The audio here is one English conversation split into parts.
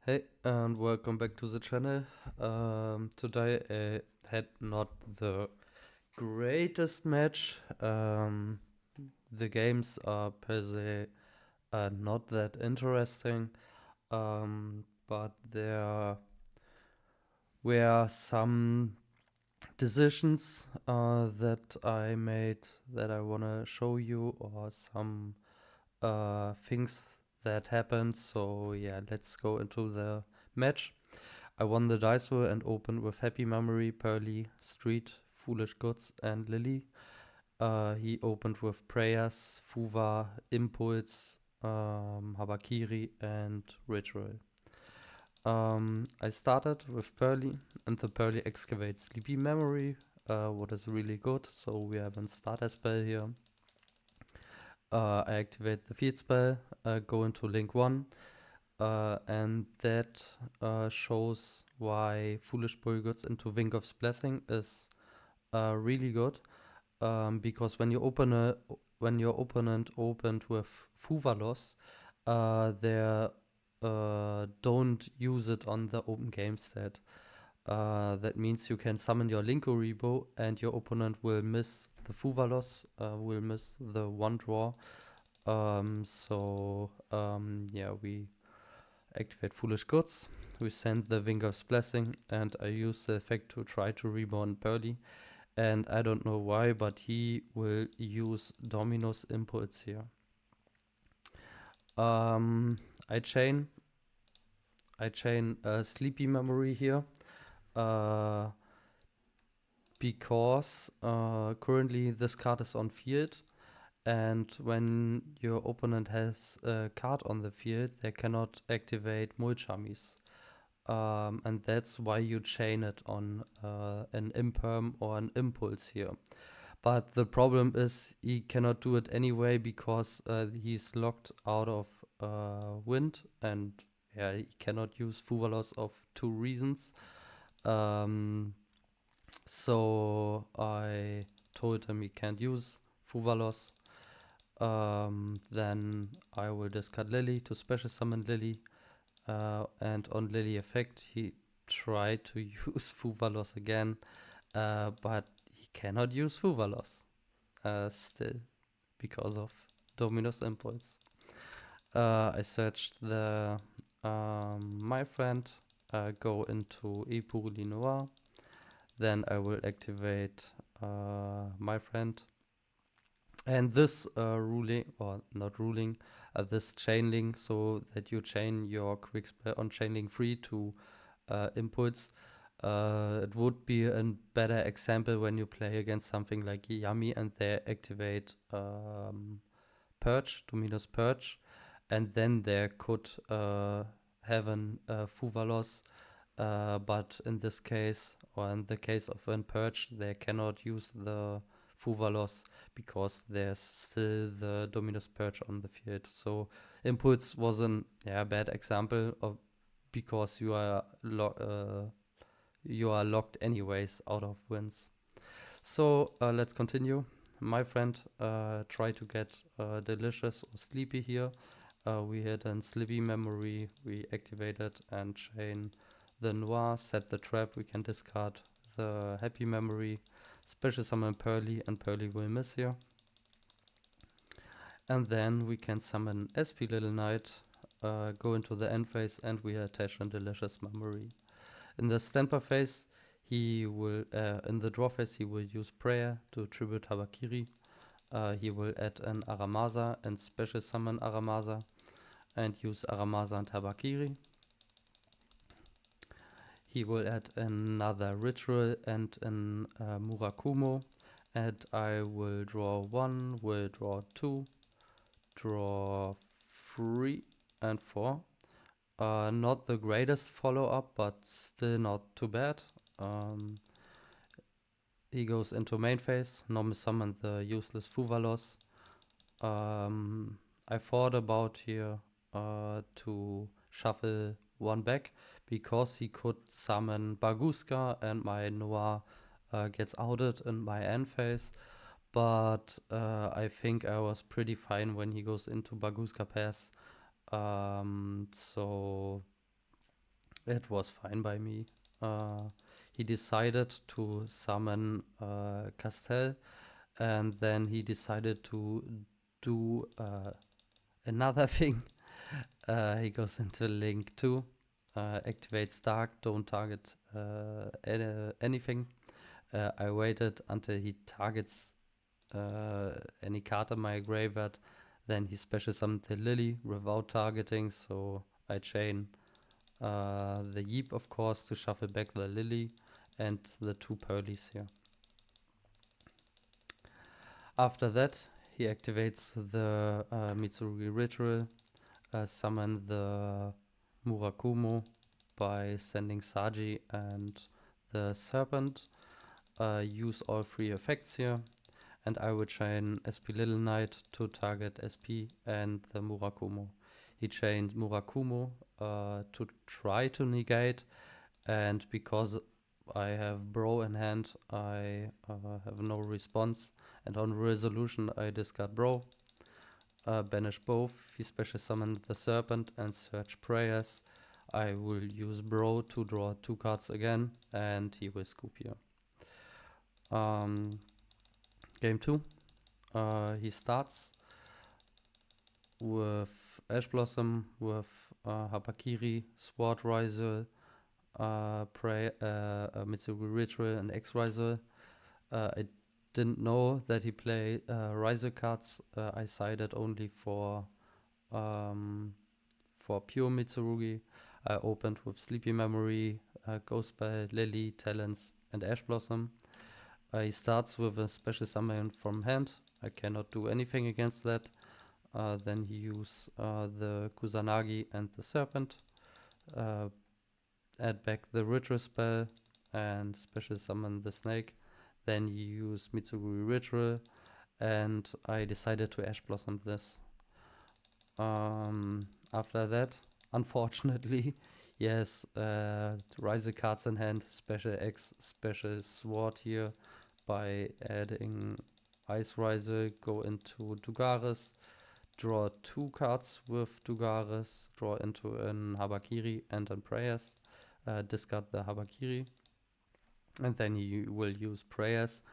Hey, and welcome back to the channel. Today I had not the greatest match. The games are per se not that interesting, but there were some decisions that I made that I want to show you, or some things that happened. So yeah, let's go into the match. I won the dice roll and opened with Happy Memory, Purrely, Street, Foolish Goods, and Lily. He opened with Prayers, Fuva, Impulse, Habakiri, and Ritual. I started with Purrely, and the Purrely excavates Sleepy Memory, what is really good. So we have a starter spell here. I activate the field spell, go into link 1, and that shows why Foolish Bullgods into Vingov's Blessing is really good. Because when your opponent opened with Fuvalos, they don't use it on the open game stat. That means you can summon your Linkuribo and your opponent will miss the Fuvalos, will miss the one draw. Yeah, we activate Foolish Goods. We send the Vinger's Blessing, and I use the effect to try to reborn Purrely. And I don't know why, but he will use Domino's Impulse here. Um, I chain Sleepy Memory here, uh, because currently this card is on field, and when your opponent has a card on the field, they cannot activate Mulchamis. And that's why you chain it on an imperm or an impulse here. But the problem is he cannot do it anyway because he's locked out of wind, and yeah, he cannot use Fuvalos of two reasons. Um, so I told him he can't use Fuvalos. Then I will discard Lily to special summon Lily. And on Lily effect, he tried to use Fuvalos again, but he cannot use Fuvalos still because of Dominus Impulse. I searched the my friend, go into Purrely Noir, then I will activate my friend. And this ruling, or not ruling, this chain link, so that you chain your quick spell on chain link 3 to inputs. It would be a better example when you play against something like Yami and they activate Purge, Dominus Purge, and then they could have an Fuvalos. But in this case, or in the case of an Purge, they cannot use the Fuvalos because there's still the Dominus Purge on the field. So Impulse was an bad example of, because you are locked anyways out of wins. So let's continue. My friend tried to get delicious or sleepy here. We had a sleepy memory. We activated and chain the noir, set the trap. We can discard the happy memory, special summon Purrely, and Purrely will miss here. And then we can summon SP Little Knight, go into the end phase, and we attach a delicious memory. In the standby phase, he will, in the draw phase, he will use Prayer to tribute Habakiri. He will add an Aramasa and special summon Aramasa and use Aramasa and Habakiri. He will add another Ritual and an Murakumo. And I will draw 1, will draw 2, draw 3 and 4. Not the greatest follow-up, but still not too bad. He goes into main phase, normal summon the useless Fuvalos. I thought about here to shuffle one back because he could summon Baguska and my Noir gets outed in my end phase. But I think I was pretty fine when he goes into Baguska Pass. So It was fine by me. He decided to summon Castell, and then he decided to do another thing. He goes into Link 2, activates Dark, don't target anything. I waited until he targets any card in my graveyard. Then he special summoned the Lily without targeting, so I chain the Yeep, of course, to shuffle back the Lily and the 2 Purrelys here. After that, he activates the Mitsurugi Ritual, summon the Murakumo by sending Saji and the Serpent, use all 3 effects here, and I will chain SP Little Knight to target SP and the Murakumo. He chained Murakumo to try to negate, and because I have Bro in hand, I have no response, and on resolution I discard Bro, banish both, he special summon the Serpent and search prayers. I will use Bro to draw 2 cards again, and he will scoop here. Game 2, he starts with Ash Blossom, with Habakiri, Sword Ryzeal, Mitsurugi Ritual, and X Ryzeal. I didn't know that he played Ryzeal cards. I sided only for pure Mitsurugi. I opened with Sleepy Memory, Ghost Spell, Lily, Talents, and Ash Blossom. He starts with a special summon from hand. I cannot do anything against that. Then he uses the Kusanagi and the Serpent. Add back the Ritual spell and special summon the Snake. Then you use Mitsurugi Ritual, and I decided to Ash Blossom this. After that, unfortunately, yes, Ryzeal cards in hand, special X, special Sword here by adding Ice Ryzeal, go into Dugaris, draw 2 cards with Dugaris, draw into an Habakiri and an Prayers, discard the Habakiri, and then you will use Prayers.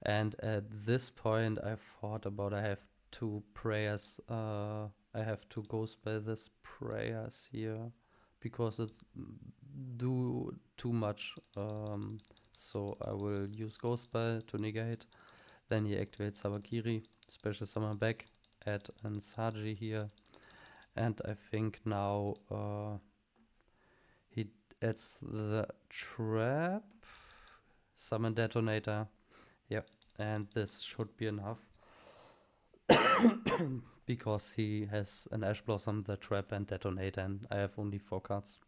And at this point, I thought about I have 2 Prayers. I have to go spell this Prayers here because it's do too much. So I will use Ghost Spell to negate. Then he activates Habakiri, special summon back, add an Saji here, and I think now he adds the trap, summon detonator, yep, and this should be enough because he has an Ash Blossom, the trap, and detonator, and I have only 4 cards.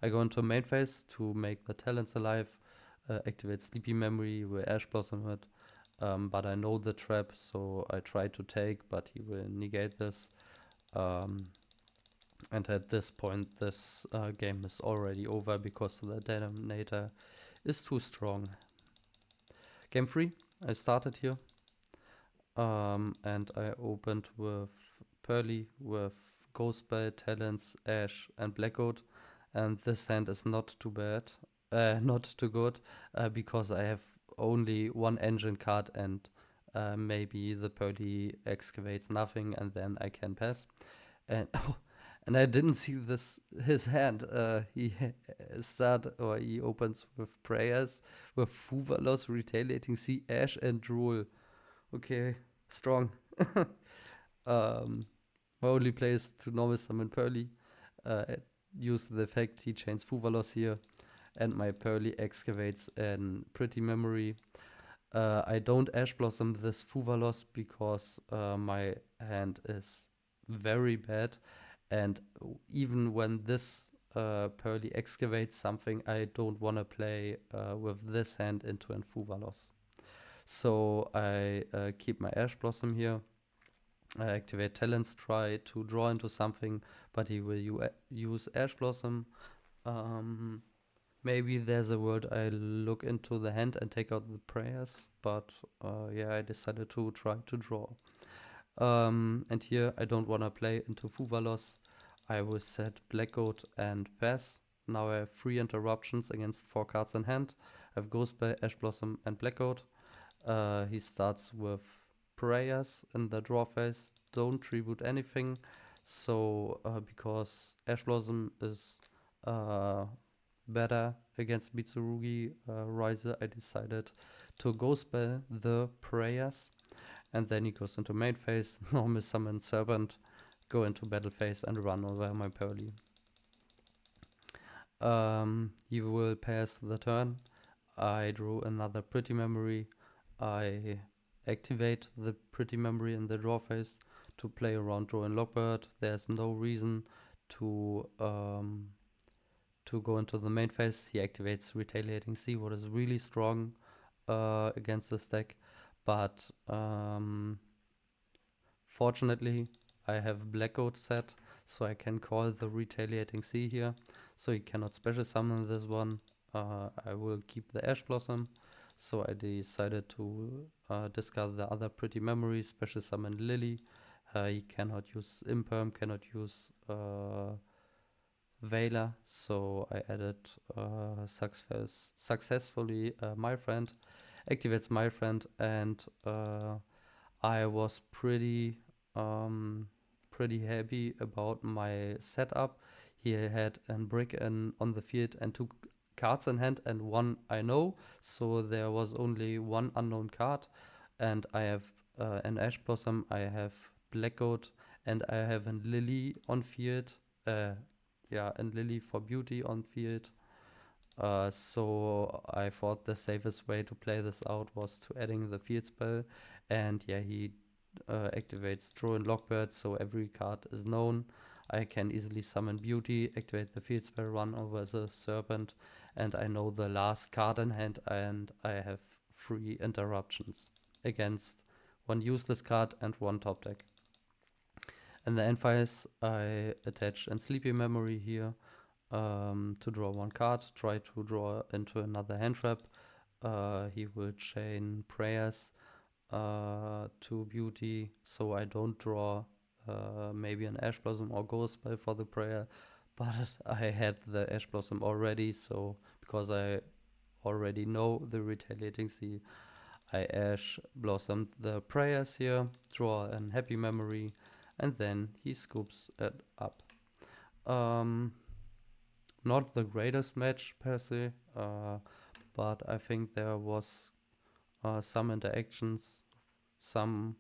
I go into main phase to make the talents alive, activate Sleepy Memory, will Ash Blossom it. But I know the trap, so I try to take, but he will negate this. And at this point, this game is already over because the detonator is too strong. Game 3, I started here. And I opened with Purrely, with Ghost Spell, Talents, Ash, and Blackcoat. And this hand is not too bad, not too good, because I have only 1 engine card and maybe the Purrely excavates nothing and then I can pass. And and I didn't see his hand. He he opens with prayers with Fuvalos, Retaliating Sea, Ash, and Drool. Okay, strong. My only place to normal summon Purrely. Use the effect he chains Fuvalos here, and my Purrely excavates in Pretty Memory. I don't Ash Blossom this Fuvalos because my hand is very bad, and even when this Purrely excavates something, I don't want to play with this hand into an Fuvalos. So I keep my Ash Blossom here. I activate Talents, try to draw into something, but he will use Ash Blossom. Maybe there's a word I look into the hand and take out the prayers, but yeah, I decided to try to draw. And here I don't want to play into Fuvalos. I will set Blackcoat and pass. Now I have 3 interruptions against 4 cards in hand. I have Ghostbell, Ash Blossom, and Blackout. He starts with Prayers in the draw phase. Don't tribute anything. So because Ash Blossom is better against Mitsurugi Ryzeal, I decided to Ghostbell the Prayers. And then he goes into main phase, normal summon Serpent, go into battle phase and run over my Purrely. You will pass the turn. I drew another pretty memory. I activate the pretty memory in the draw phase to play around draw and Lockbird. There's no reason to go into the main phase. He activates Retaliating Sea, what is really strong against this deck. But fortunately, I have Blackout set, so I can call the Retaliating Sea here. So he cannot special summon this one. I will keep the Ash Blossom. So I decided to discard the other pretty memories, special summon Lily. He cannot use Imperm, cannot use Veiler. So I added successfully My Friend, activates My Friend, and I was pretty happy about my setup. He had a brick on the field and 2 cards in hand and 1 I know, so there was only 1 unknown card. And I have an Ash Blossom, I have Blackout, and I have a Lily on field. And Lily for Beauty on field. So I thought the safest way to play this out was to adding the field spell, and yeah, he activates Draw and Lockbird, so every card is known. I can easily summon Beauty, activate the field spell, run over the Serpent, and I know the last card in hand, and I have 3 interruptions against 1 useless card and 1 top deck. In the end phase, I attach a Sleepy Memory here to draw 1 card, try to draw into another hand trap. He will chain Prayers to Beauty, so I don't draw maybe an Ash Blossom or Ghost Spell for the prayer, but I had the Ash Blossom already, so because I already know the Retaliating Sea, I Ash Blossomed the Prayers here, draw an Happy Memory, and then he scoops it up. Not the greatest match per se, but I think there was some interactions, some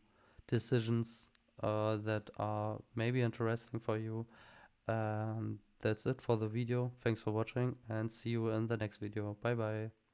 decisions that are maybe interesting for you. And that's it for the video. Thanks for watching and see you in the next video. Bye bye.